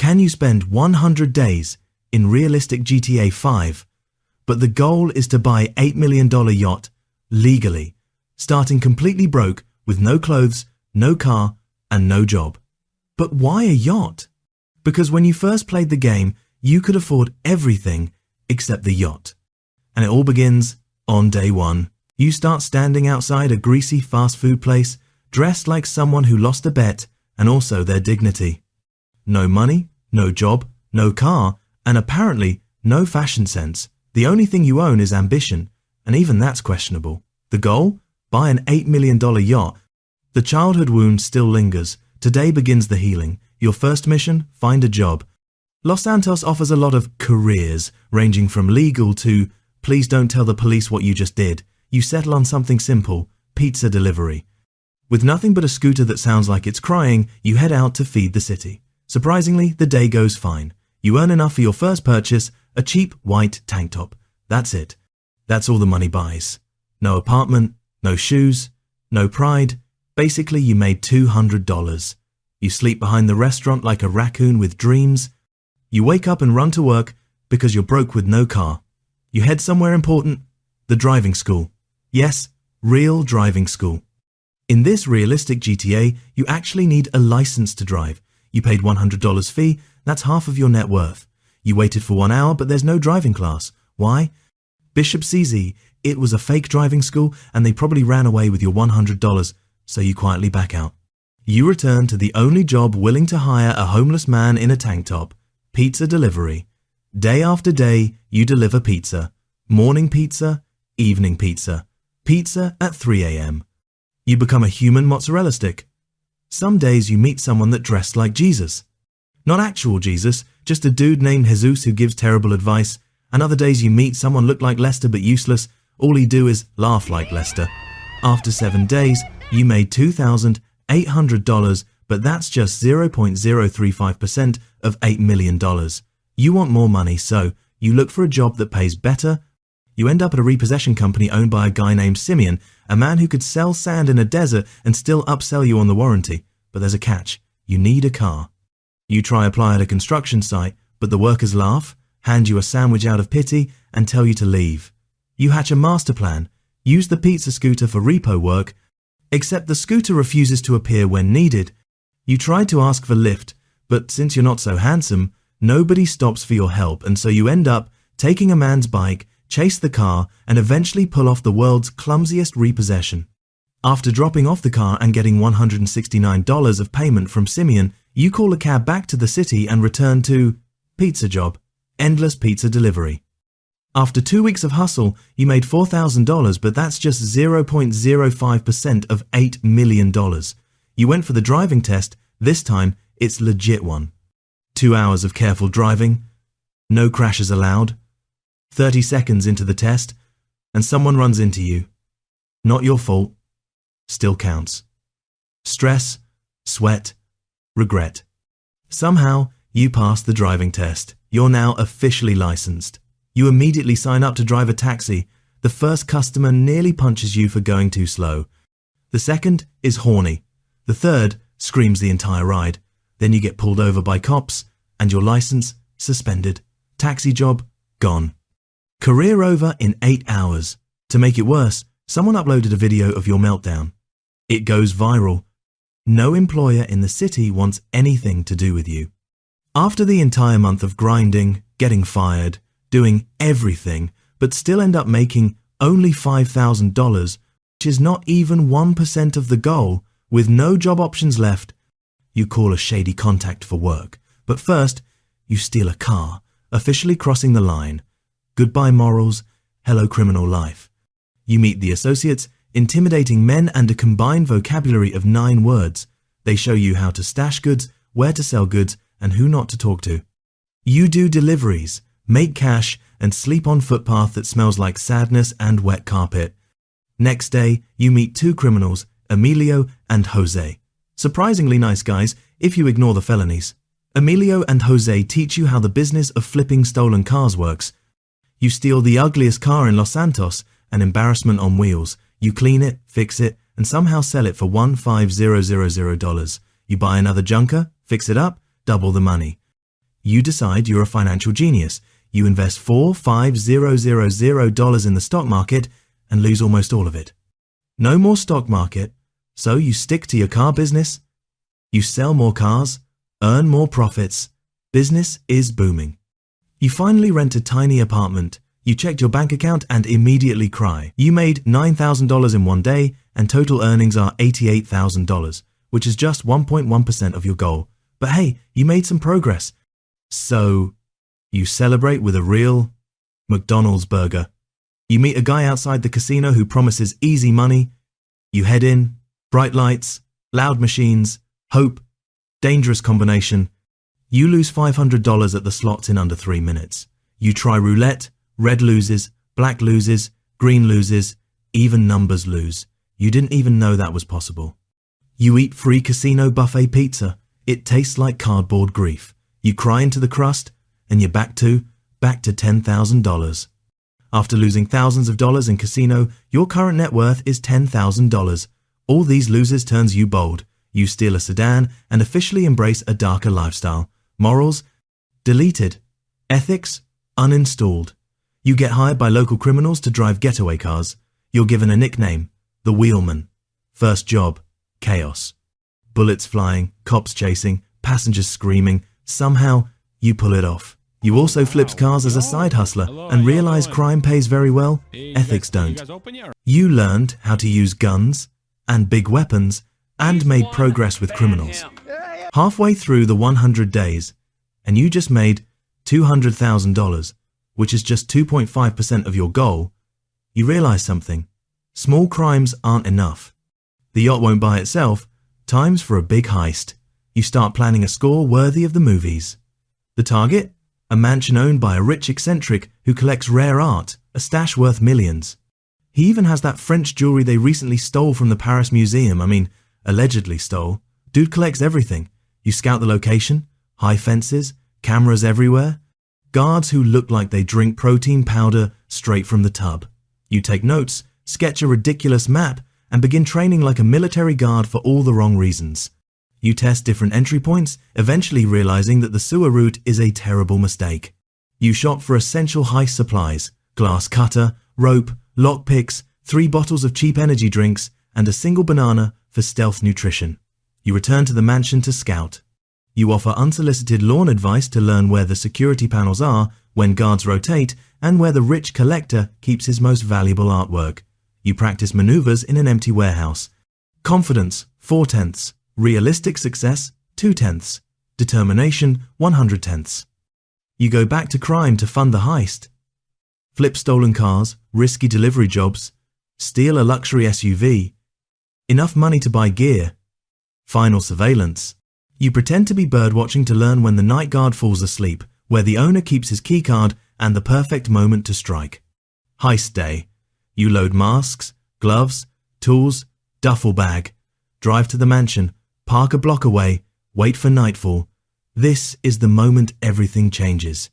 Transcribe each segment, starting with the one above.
Can you spend 100 days in realistic GTA 5? But the goal is to buy $8 million yacht legally, starting completely broke with no clothes, no car, and no job. But why a yacht? Because when you first played the game, you could afford everything except the yacht. And it all begins on day one. You start standing outside a greasy fast food place, dressed like someone who lost a bet and also their dignity. No money, no job, no car, and apparently no fashion sense. The only thing you own is ambition, and even that's questionable. The goal? Buy an $8 million yacht. The childhood wound still lingers. Today begins the healing. Your first mission? Find a job. Los Santos offers a lot of careers, ranging from legal to, please don't tell the police what you just did. You settle on something simple, pizza delivery. With nothing but a scooter that sounds like it's crying, you head out to feed the city. Surprisingly, the day goes fine. You earn enough for your first purchase, a cheap white tank top. That's it. That's all the money buys. No apartment, no shoes, no pride. Basically, you made $200. You sleep behind the restaurant like a raccoon with dreams. You wake up and run to work because you're broke with no car. You head somewhere important, the driving school. Yes, real driving school. In this realistic GTA, you actually need a license to drive. You paid $100 fee, that's half of your net worth. You waited for 1 hour, but there's no driving class. Why? Bishop CZ, it was a fake driving school and they probably ran away with your $100, so you quietly back out. You return to the only job willing to hire a homeless man in a tank top, pizza delivery. Day after day, you deliver pizza. Morning pizza, evening pizza. Pizza at 3 a.m. You become a human mozzarella stick. Some days you meet someone that dressed like Jesus. Not actual Jesus, just a dude named Jesus who gives terrible advice. And other days you meet someone look like Lester but useless. All he do is laugh like Lester. After 7 days, you made $2,800, but that's just 0.035% of $8 million. You want more money, so you look for a job that pays better. You end up at a repossession company owned by a guy named Simeon, a man who could sell sand in a desert and still upsell you on the warranty. But there's a catch. You need a car. You try apply at a construction site, but the workers laugh, hand you a sandwich out of pity, and tell you to leave. You hatch a master plan, use the pizza scooter for repo work, except the scooter refuses to appear when needed. You try to ask for lift, but since you're not so handsome, nobody stops for your help, and so you end up taking a man's bike, chase the car, and eventually pull off the world's clumsiest repossession. After dropping off the car and getting $169 of payment from Simeon, you call a cab back to the city and return to pizza job, endless pizza delivery. After 2 weeks of hustle, you made $4,000, but that's just 0.05% of $8 million. You went for the driving test. This time, it's legit one. 2 hours of careful driving, no crashes allowed. 30 seconds into the test, and someone runs into you. Not your fault. Still counts. Stress, sweat, regret. Somehow, you pass the driving test. You're now officially licensed. You immediately sign up to drive a taxi. The first customer nearly punches you for going too slow. The second is horny. The third screams the entire ride. Then you get pulled over by cops, and your license suspended. Taxi job gone. Career over in 8 hours. To make it worse, someone uploaded a video of your meltdown. It goes viral. No employer in the city wants anything to do with you. After the entire month of grinding, getting fired, doing everything, but still end up making only $5,000, which is not even 1% of the goal, with no job options left, you call a shady contact for work. But first, you steal a car, officially crossing the line. Goodbye morals, hello criminal life. You meet the associates, intimidating men and a combined vocabulary of 9 words. They show you how to stash goods, where to sell goods, and who not to talk to. You do deliveries, make cash, and sleep on footpath that smells like sadness and wet carpet. Next day, you meet 2 criminals, Emilio and Jose. Surprisingly nice guys, if you ignore the felonies. Emilio and Jose teach you how the business of flipping stolen cars works. You steal the ugliest car in Los Santos, an embarrassment on wheels. You clean it, fix it, and somehow sell it for $15,000. You buy another junker, fix it up, double the money. You decide you're a financial genius. You invest $4,500 in the stock market and lose almost all of it. No more stock market, so you stick to your car business. You sell more cars, earn more profits. Business is booming. You finally rent a tiny apartment. You check your bank account and immediately cry. You made $9,000 in one day and total earnings are $88,000, which is just 1.1% of your goal. But hey, you made some progress. So you celebrate with a real McDonald's burger. You meet a guy outside the casino who promises easy money. You head in, bright lights, loud machines, hope, dangerous combination. You lose $500 at the slots in under 3 minutes. You try roulette, red loses, black loses, green loses, even numbers lose. You didn't even know that was possible. You eat free casino buffet pizza. It tastes like cardboard grief. You cry into the crust, and you're back to $10,000. After losing thousands of dollars in casino, your current net worth is $10,000. All these losers turns you bold. You steal a sedan and officially embrace a darker lifestyle. Morals? Deleted. Ethics? Uninstalled. You get hired by local criminals to drive getaway cars. You're given a nickname, the Wheelman. First job, chaos. Bullets flying, cops chasing, passengers screaming. Somehow, you pull it off. You also flips cars as a side hustler and realize crime pays very well. Ethics don't. You learned how to use guns and big weapons and made progress with criminals. Halfway through the 100 days, and you just made $200,000, which is just 2.5% of your goal, you realize something. Small crimes aren't enough. The yacht won't buy itself. Time's for a big heist. You start planning a score worthy of the movies. The target? A mansion owned by a rich eccentric who collects rare art, a stash worth millions. He even has that French jewelry they recently stole from the Paris Museum. Allegedly stole. Dude collects everything. You scout the location, high fences, cameras everywhere, guards who look like they drink protein powder straight from the tub. You take notes, sketch a ridiculous map, and begin training like a military guard for all the wrong reasons. You test different entry points, eventually realizing that the sewer route is a terrible mistake. You shop for essential heist supplies, glass cutter, rope, lockpicks, 3 bottles of cheap energy drinks, and a single banana for stealth nutrition. You return to the mansion to scout. You offer unsolicited lawn advice to learn where the security panels are when guards rotate and where the rich collector keeps his most valuable artwork. You practice maneuvers in an empty warehouse. Confidence, 4/10. Realistic success, 2/10. Determination, 100/10. You go back to crime to fund the heist. Flip stolen cars, risky delivery jobs, steal a luxury SUV, enough money to buy gear, final surveillance. You pretend to be birdwatching to learn when the night guard falls asleep, where the owner keeps his keycard, and the perfect moment to strike. Heist day. You load masks, gloves, tools, duffel bag, drive to the mansion, park a block away, wait for nightfall. This is the moment everything changes.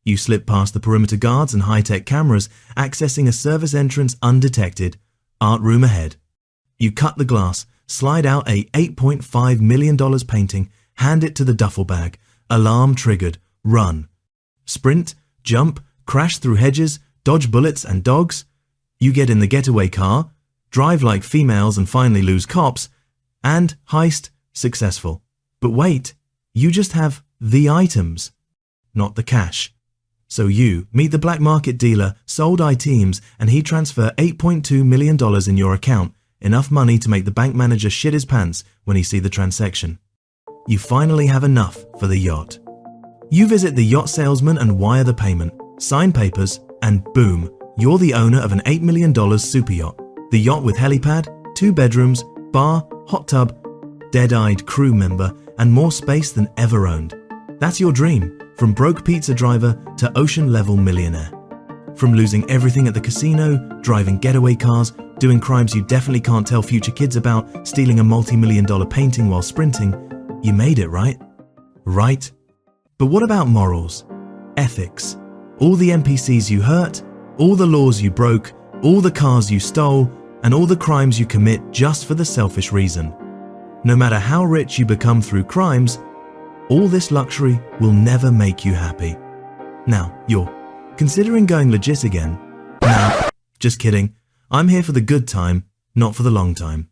You slip past the perimeter guards and high-tech cameras, accessing a service entrance undetected. Art room ahead. You cut the glass, slide out a $8.5 million painting, hand it to the duffel bag. Alarm triggered. Run. Sprint, jump, crash through hedges, dodge bullets and dogs. You get in the getaway car, drive like females and finally lose cops, and heist successful. But wait, you just have the items, not the cash. So you meet the black market dealer, sold items, and he transfer $8.2 million in your account, enough money to make the bank manager shit his pants when he see the transaction. You finally have enough for the yacht. You visit the yacht salesman and wire the payment, sign papers, and boom, you're the owner of an $8 million super yacht. The yacht with helipad, 2 bedrooms, bar, hot tub, dead-eyed crew member, and more space than ever owned. That's your dream, from broke pizza driver to ocean-level millionaire. From losing everything at the casino, driving getaway cars, doing crimes you definitely can't tell future kids about, stealing a multi-million-dollar painting while sprinting, you made it, right? Right? But what about morals? Ethics? All the NPCs you hurt, all the laws you broke, all the cars you stole, and all the crimes you commit just for the selfish reason. No matter how rich you become through crimes, All this luxury will never make you happy. Now, you're considering going legit again? Nah, just kidding. I'm here for the good time, not for the long time.